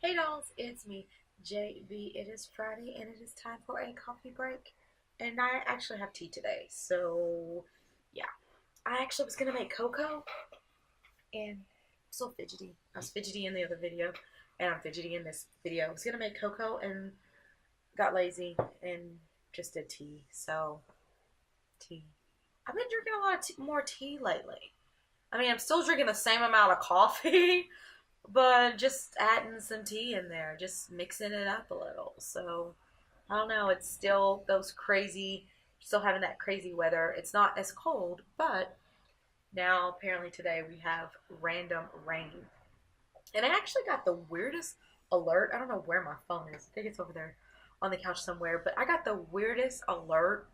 Hey dolls, it's me, JB. It is Friday and it is time for a coffee break. And I actually have tea today. So, yeah. I actually was going to make cocoa and I'm so fidgety. I was fidgety in the other video and I'm fidgety in this video. I was going to make cocoa and got lazy and just did tea. So, tea. I've been drinking a lot of more tea lately. I mean, I'm still drinking the same amount of coffee, but just adding some tea in there, just mixing it up a little. So I don't know, it's still those crazy, still having that crazy weather. It's not as cold, but now apparently today we have random rain. And I actually got the weirdest alert. I don't know where my phone is. I think it's over there on the couch somewhere, but I got the weirdest alert.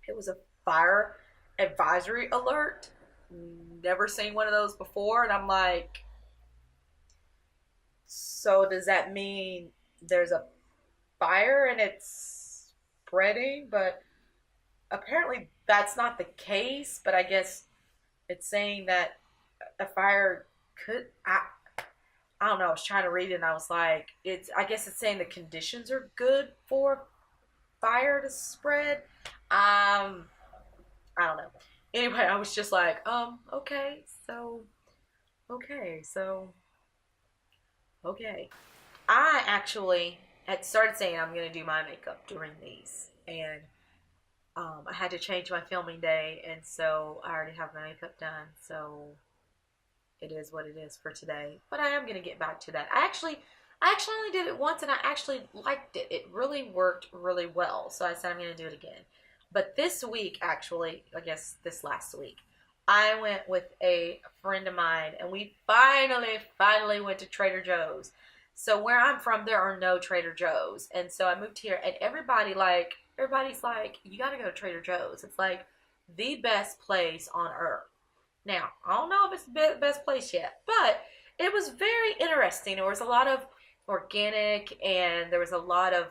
It was a fire advisory alert. Never seen one of those before, and I'm like, so does that mean there's a fire and it's spreading? But apparently that's not the case. But I guess it's saying that a fire could. I don't know. I was trying to read it and I was like, it's. I guess it's saying the conditions are good for fire to spread. I don't know. Anyway, I was just like, okay, so okay. I actually had started saying I'm going to do my makeup during these. And I had to change my filming day. And so I already have my makeup done. So it is what it is for today. But I am going to get back to that. I actually only did it once and I actually liked it. It really worked really well. So I said I'm going to do it again. But this week, actually, I guess this last week, I went with a friend of mine and we finally went to Trader Joe's. So where I'm from, there are no Trader Joe's. And so I moved here and everybody's like, you got to go to Trader Joe's. It's like the best place on earth. Now, I don't know if it's the best place yet, but it was very interesting. There was a lot of organic and there was a lot of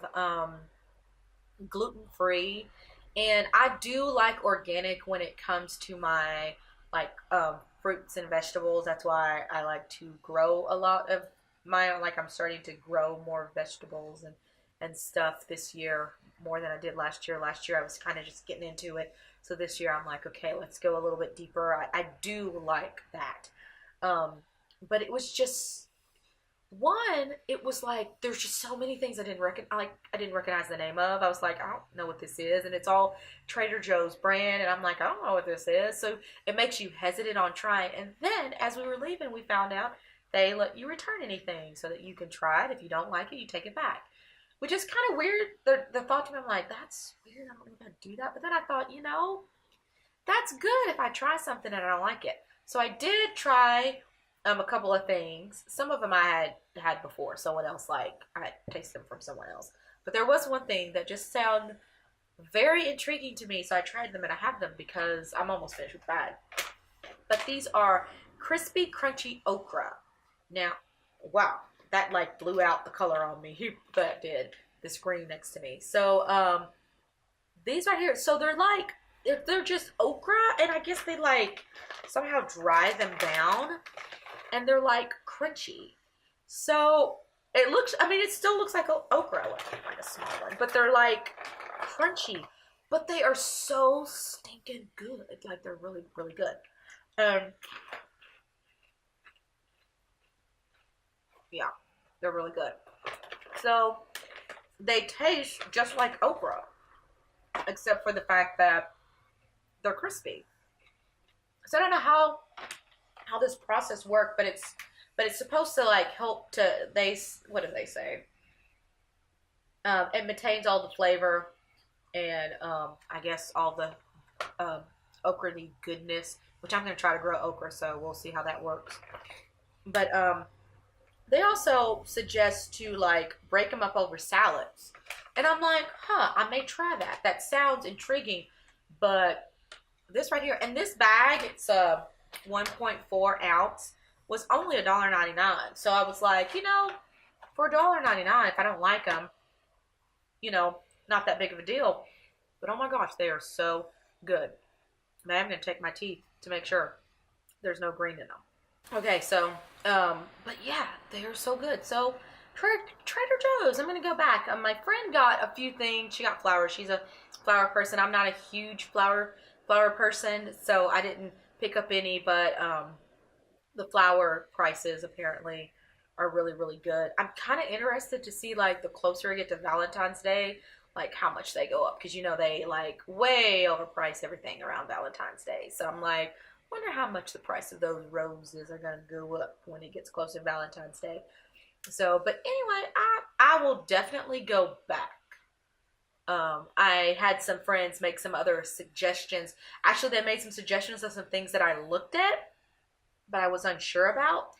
gluten-free. And I do like organic when it comes to my like fruits and vegetables. That's why I like to grow a lot of my own. Like I'm starting to grow more vegetables and stuff this year more than I did last year. Last year I was kind of just getting into it. So this year I'm like, okay, let's go a little bit deeper. I do like that. Um, but it was just one, it was like there's just so many things I didn't recognize the name of. I was like, I don't know what this is, and it's all Trader Joe's brand, and I'm like, I don't know what this is. So it makes you hesitant on trying. And then as we were leaving, we found out they let you return anything so that you can try it. If you don't like it, you take it back, which is kind of weird. The thought to me, I'm like, that's weird. I don't know if I'd do that. But then I thought, that's good if I try something and I don't like it. So I did try a couple of things. Some of them I had before. Someone else I had tasted them from someone else. But there was one thing that just sounded very intriguing to me. So I tried them and I have them because I'm almost finished with that. But these are crispy, crunchy okra. Now, wow, that like blew out the color on me. That did. The screen next to me. So these right here. So they're just okra, and I guess they like somehow dry them down. And they're like crunchy. So it still looks like okra. Let me find a small one. But they're like crunchy. But they are so stinking good. Like they're really, really good. Yeah, they're really good. So they taste just like okra. Except for the fact that they're crispy. So I don't know how this process worked, but it's supposed to like help to what do they say? It maintains all the flavor and I guess all the okra-y goodness, which I'm gonna try to grow okra, so we'll see how that works. But they also suggest to like break them up over salads, and I'm like, I may try that. That sounds intriguing, but this right here, and this bag, it's 1.4 ounce, was only $1.99. So I was like, for $1.99, if I don't like them, not that big of a deal. But oh my gosh, they are so good. Now I'm going to take my teeth to make sure there's no green in them. Okay, so, but yeah, they are so good. So Trader Joe's. I'm gonna go back. My friend got a few things. She got flowers. She's a flower person. I'm not a huge flower person, so I didn't pick up any. But the flower prices apparently are really really good. I'm kind of interested to see like the closer I get to Valentine's Day, like how much they go up because you know they like way overprice everything around Valentine's Day. So I'm like, wonder how much the price of those roses are gonna go up when it gets closer to Valentine's Day. So, but anyway, I will definitely go back. I had some friends make some other suggestions. Actually, they made some suggestions of some things that I looked at, but I was unsure about.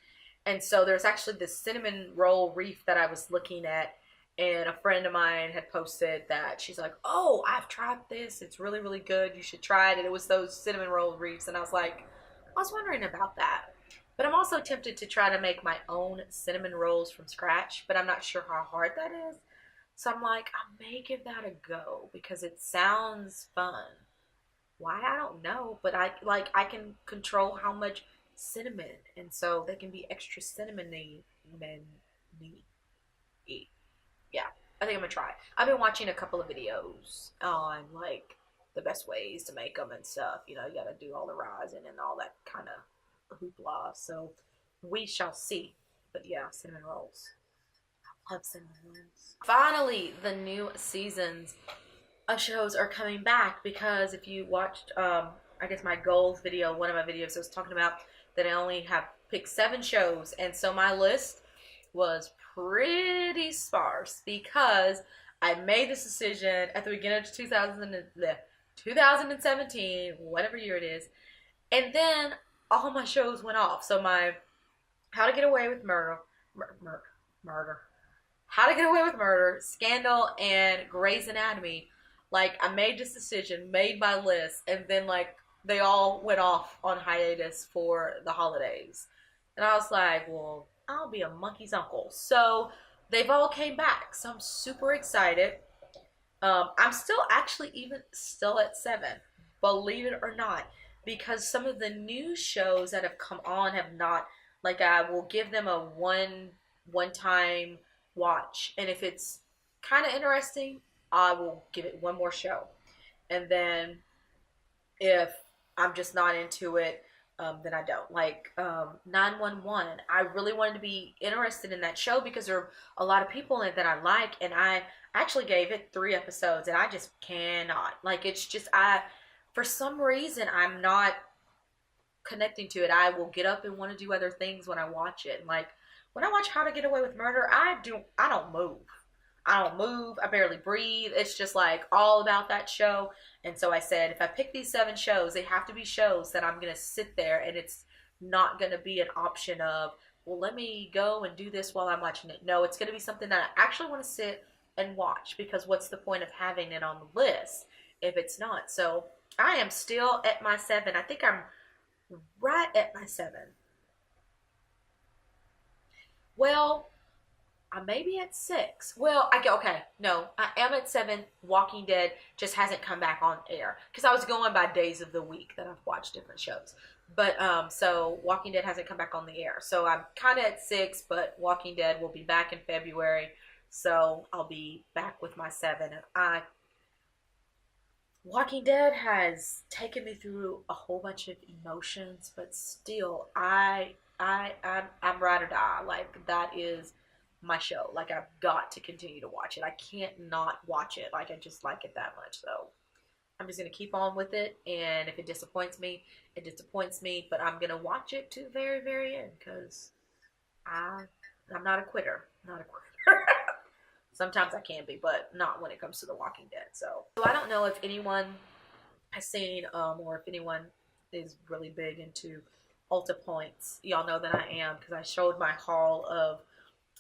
And so there's actually this cinnamon roll wreath that I was looking at, and a friend of mine had posted that she's like, "Oh, I've tried this. It's really, really good. You should try it." And it was those cinnamon roll wreaths, and I was like, I was wondering about that. But I'm also tempted to try to make my own cinnamon rolls from scratch, but I'm not sure how hard that is. So I'm like, I may give that a go because it sounds fun. Why? I don't know, but I can control how much cinnamon, and so they can be extra cinnamony. Yeah, I think I'm gonna try. I've been watching a couple of videos on like the best ways to make them and stuff. You know, you gotta do all the rising and all that kind of hoopla. So we shall see. But yeah, cinnamon rolls. I love cinnamon rolls. Finally, the new seasons of shows are coming back because if you watched, I guess my goals video, one of my videos, I was talking about that I only have picked 7 shows, and so my list was pretty sparse because I made this decision at the beginning of 2017, whatever year it is, and then all my shows went off. So my How to Get Away with Murder, How to Get Away with Murder, Scandal, and Grey's Anatomy. Like, I made this decision, made my list, and then like they all went off on hiatus for the holidays. And I was like, well, I'll be a monkey's uncle. So they've all came back. So I'm super excited. I'm still actually even still at 7, believe it or not, because some of the new shows that have come on have not, like, I will give them a one time watch. And if it's kind of interesting, I will give it one more show. And then if I'm just not into it, then I don't. Like 911, I really wanted to be interested in that show because there are a lot of people in it that I like, and I actually gave it 3 episodes, and I just cannot. Like, it's just, for some reason, I'm not connecting to it. I will get up and want to do other things when I watch it. And like, when I watch How to Get Away with Murder, I don't move. I don't move. I barely breathe. It's just like all about that show. And so I said, if I pick these 7 shows, they have to be shows that I'm going to sit there, and it's not going to be an option of, well, let me go and do this while I'm watching it. No, it's going to be something that I actually want to sit and watch, because what's the point of having it on the list if it's not? So I am still at my 7. I think I'm right at my 7. Well, I may be at 6. Well, okay. No, I am at 7. Walking Dead just hasn't come back on air because I was going by days of the week that I've watched different shows. But so Walking Dead hasn't come back on the air. So I'm kind of at 6, but Walking Dead will be back in February. So I'll be back with my 7. And Walking Dead has taken me through a whole bunch of emotions, but still, I'm ride or die. Like, that is my show. Like, I've got to continue to watch it. I can't not watch it. Like, I just like it that much. So I'm just going to keep on with it. And if it disappoints me, it disappoints me. But I'm going to watch it to the very, very end because I'm not a quitter. Not a quitter. Sometimes I can be, but not when it comes to The Walking Dead. So I don't know if anyone has seen or if anyone is really big into Ulta points. Y'all know that I am because I showed my haul of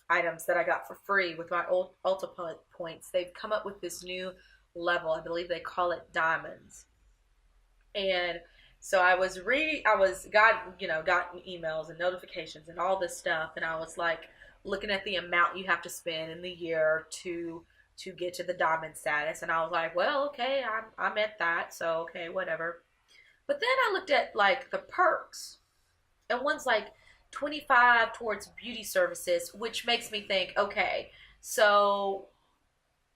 items that I got for free with my old Ulta points. They've come up with this new level. I believe they call it diamonds. And so I got emails and notifications and all this stuff, and I was like looking at the amount you have to spend in the year to get to the diamond status, and I was like, well, okay, I'm at that, so okay, whatever. But then I looked at like the perks, and one's like 25 towards beauty services, which makes me think, okay, so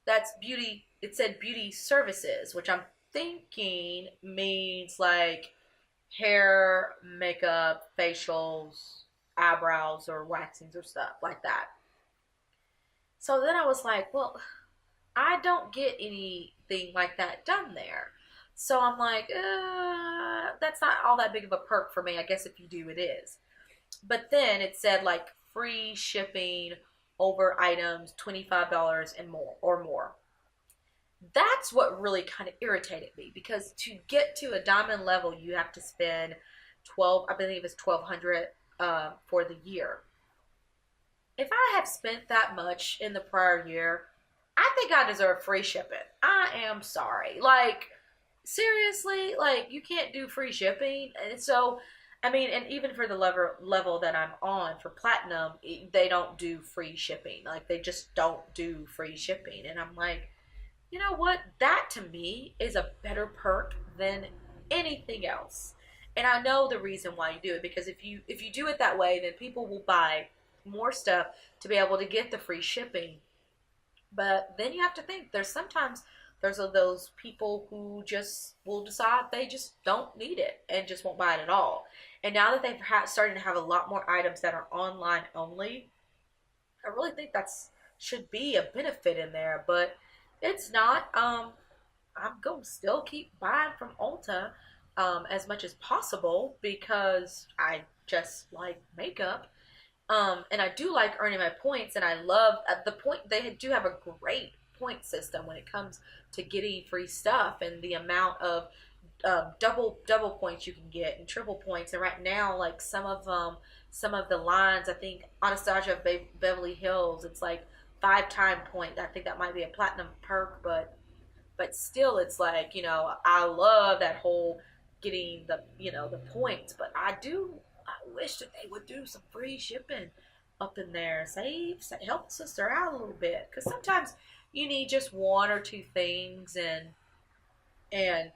that's beauty. It said beauty services, which I'm thinking means like hair, makeup, facials, eyebrows, or waxings or stuff like that. So then I was like, well, I don't get anything like that done there. So I'm like, that's not all that big of a perk for me. I guess if you do, it is. But then it said like free shipping over items $25 and more or more. That's what really kind of irritated me, because to get to a diamond level you have to spend 12, I believe it's 1200 for the year. If I have spent that much in the prior year, I think I deserve free shipping. I am sorry. Like, seriously, like, you can't do free shipping. And so, I mean, and even for the level that I'm on for platinum, they don't do free shipping. Like, they just don't do free shipping. And I'm like, you know what? That to me is a better perk than anything else. And I know the reason why you do it, because if you do it that way, then people will buy more stuff to be able to get the free shipping. But then you have to think, there's those people who just will decide they just don't need it and just won't buy it at all. And now that they've started to have a lot more items that are online only, I really think that's should be a benefit in there, but it's not. I'm going to still keep buying from Ulta as much as possible, because I just like makeup. And I do like earning my points, and I love the point. They do have a great point system when it comes to getting free stuff, and the amount of double points you can get and triple points. And right now, like some of the lines, I think Anastasia Beverly Hills, it's like 5-time point. I think that might be a platinum perk, but still, it's like, I love that whole getting the points, but I wish that they would do some free shipping up in there. Help a sister out a little bit, because sometimes you need just one or two things, and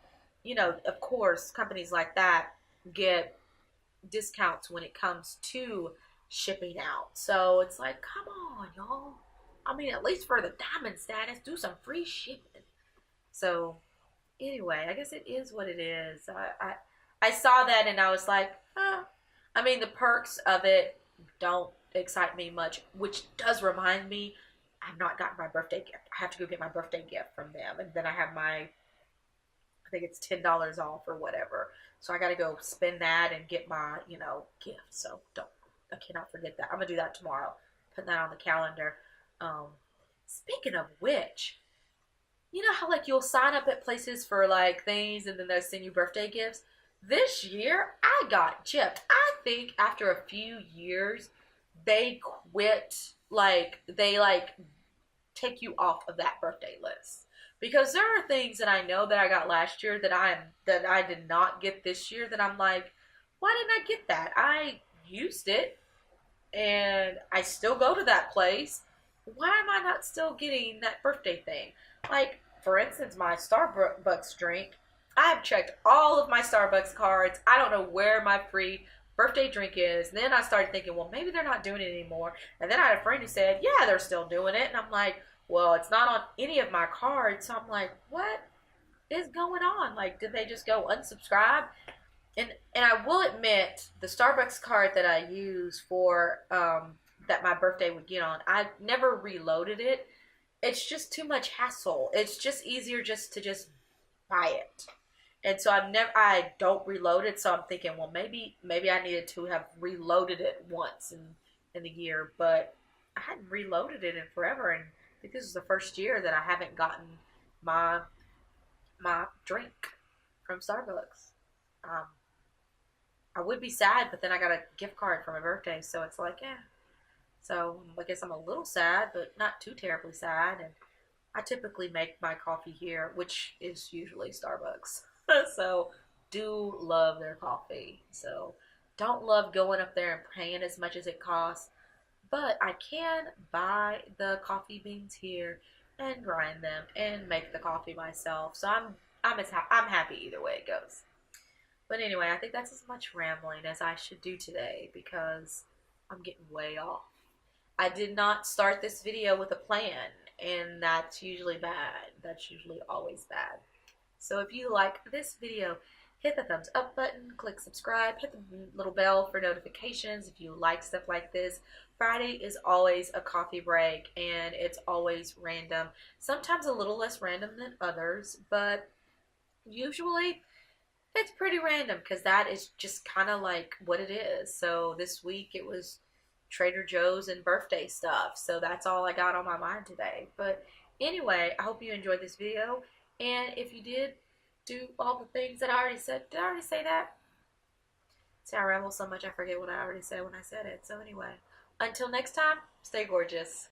of course, companies like that get discounts when it comes to shipping out. So it's like, come on, y'all. I mean, at least for the diamond status, do some free shipping. So anyway, I guess it is what it is. I saw that and I was like, I mean, the perks of it don't excite me much, which does remind me, I've not gotten my birthday gift. I have to go get my birthday gift from them, and then I have I think it's $10 off or whatever. So I got to go spend that and get my, gift. So I cannot forget that. I'm gonna do that tomorrow. Put that on the calendar. Speaking of which, you know how like you'll sign up at places for like things, and then they'll send you birthday gifts? This year, I got gypped. I think after a few years, they quit, they take you off of that birthday list. Because there are things that I know that I got last year that I did not get this year, that I'm like, why didn't I get that? I used it, and I still go to that place. Why am I not still getting that birthday thing? Like, for instance, my Starbucks drink. I have checked all of my Starbucks cards. I don't know where my free birthday drink is. And then I started thinking, well, maybe they're not doing it anymore. And then I had a friend who said, yeah, they're still doing it. And I'm like, well, it's not on any of my cards. So I'm like, what is going on? Like, did they just go unsubscribe? And I will admit, the Starbucks card that I use for that my birthday would get on, I never reloaded it. It's just too much hassle. It's just easier just to buy it. And so I don't reload it. So I'm thinking, well, maybe I needed to have reloaded it once in the year, but I hadn't reloaded it in forever. And I think this is the first year that I haven't gotten my drink from Starbucks. I would be sad, but then I got a gift card for my birthday, so it's like, yeah. So I guess I'm a little sad, but not too terribly sad. And I typically make my coffee here, which is usually Starbucks. So do love their coffee. So don't love going up there and paying as much as it costs, but I can buy the coffee beans here and grind them and make the coffee myself. So I'm happy either way it goes. But anyway, I think that's as much rambling as I should do today, because I'm getting way off. I did not start this video with a plan, and that's usually bad. That's usually always bad. So if you like this video, hit the thumbs up button, click subscribe, hit the little bell for notifications if you like stuff like this. Friday is always a coffee break, and it's always random. Sometimes a little less random than others, but usually it's pretty random because that is just kind of like what it is. So this week it was Trader Joe's and birthday stuff. So that's all I got on my mind today. But anyway, I hope you enjoyed this video. And if you did, do all the things that I already said. Did I already say that? See, I ramble so much I forget what I already said when I said it. So anyway, until next time, stay gorgeous.